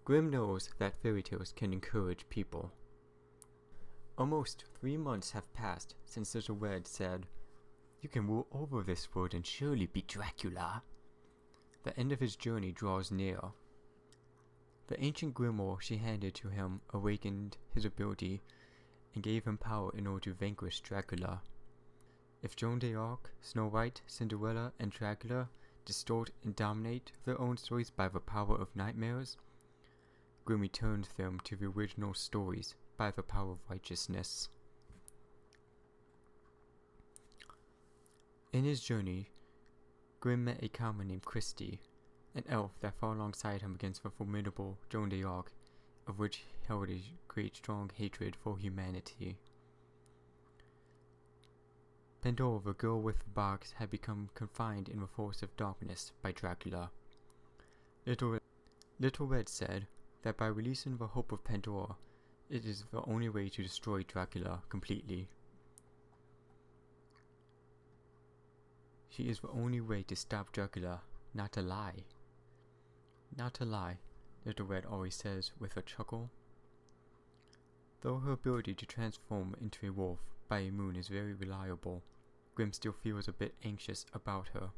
Grimm knows that fairy tales can encourage people. Almost 3 months have passed since Little Red said, "You can rule over this world and surely be Dracula." The end of his journey draws near. The ancient grimoire she handed to him awakened his ability and gave him power in order to vanquish Dracula. If Joan d'Arc, Snow White, Cinderella, and Dracula distort and dominate their own stories by the power of nightmares, Grimm returned them to the original stories by the power of righteousness. In his journey, Grimm met a cowman named Christie, an elf that fought alongside him against the formidable Joan d'Arc, of which he held a great strong hatred for humanity. Pandora, the girl with the box, had become confined in the force of darkness by Dracula. Little Red said that by releasing the hope of Pandora, it is the only way to destroy Dracula completely. She is the only way to stop Dracula, not to lie. Not to lie, Little Red always says with a chuckle. Though her ability to transform into a wolf by a moon is very reliable, Grimm still feels a bit anxious about her.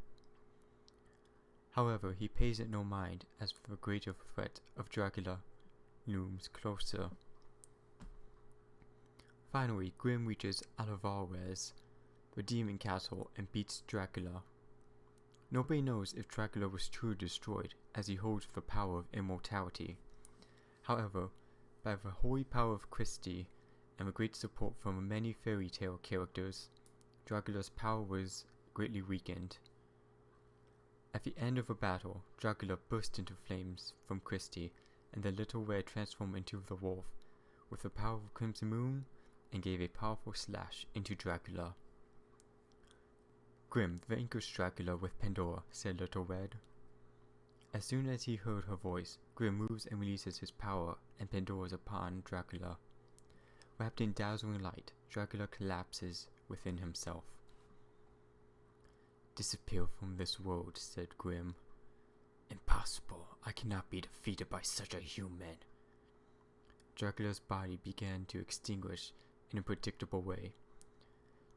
However, he pays it no mind as the greater threat of Dracula looms closer. Finally, Grimm reaches Alvarez, the demon castle, and beats Dracula. Nobody knows if Dracula was truly destroyed, as he holds the power of immortality. However, by the holy power of Christie and the great support from many fairy tale characters, Dracula's power was greatly weakened. At the end of the battle, Dracula burst into flames from Christie, and the Little Red transformed into the wolf with the power of Crimson Moon and gave a powerful slash into Dracula. "Grimm vanquished Dracula with Pandora," said Little Red. As soon as he heard her voice, Grimm moves and releases his power, and Pandora is upon Dracula. Wrapped in dazzling light, Dracula collapses within himself. "Disappear from this world," said Grimm. "Impossible. I cannot be defeated by such a human." Dracula's body began to extinguish in a predictable way.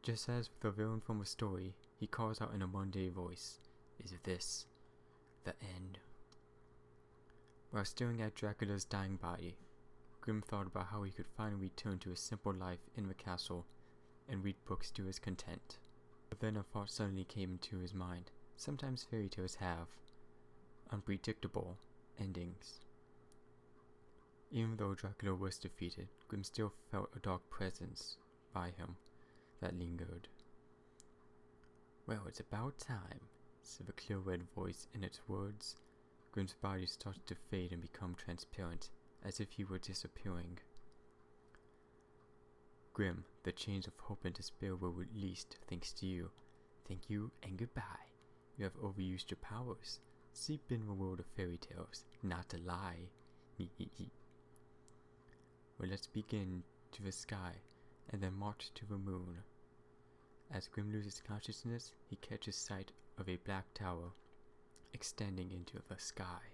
Just as the villain from the story, he calls out in a mundane voice, "Is this the end?" While staring at Dracula's dying body, Grimm thought about how he could finally return to a simple life in the castle and read books to his content. But then a thought suddenly came into his mind. Sometimes fairy tales have unpredictable endings. Even though Dracula was defeated, Grimm still felt a dark presence by him that lingered. "Well, it's about time," said the clear red voice in its words. Grimm's body started to fade and become transparent, as if he were disappearing. "Grimm, the chains of hope and despair were released thanks to you. Thank you and goodbye. You have overused your powers. Sleep in the world of fairy tales, not to lie. Well, let's begin to the sky and then march to the moon." As Grimm loses consciousness, he catches sight of a black tower extending into the sky.